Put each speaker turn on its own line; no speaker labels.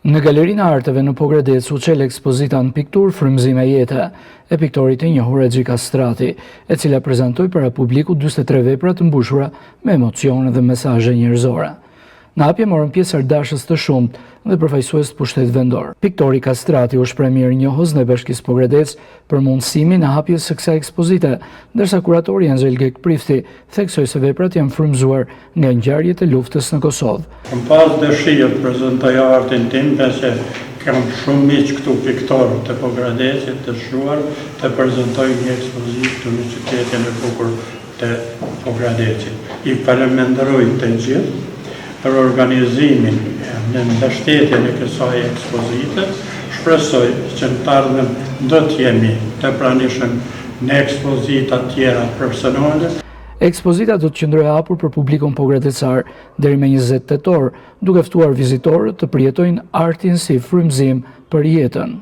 Në Galerinë e Arteve në Pogradec u çel ekspozita në pikturë Frymëzime jete e piktorit të njohur Exhi Kastrati, e cila prezantoi para publikut 43 vepra të mbushura me emocione dhe mesazhe njerëzore. Në hapje morën pjesë ardashës të shumtë dhe përfaqësues të pushtetit vendor. Piktori Kastrati u shpreh mirënjohës në Bashkisë Pogradec për mundësimin e hapjes së kësaj ekspozite, ndërsa kuratori Angel Gek Prifti theksoi se veprat janë frymëzuar nga ngjarjet e luftës në Kosovë.
Kam pas dëshirë të prezantoj artin tim, pse kam shumë miq këtu piktorë të Pogradecit të shruar të prezantoj një ekspozitë të në qytetin e bukur të Pogradecit. I falenderoj të gjithë për organizimin në mbështetjen e kësaj ekspozite. Shpresoj që në të ardhmen do të jemi të pranishëm në ekspozita tjera personale.
Ekspozita do të qëndrojë hapur për publikun pogradecar deri me 20 tetor, duke ftuar vizitorët të përjetojnë artin si frymëzim për jetën.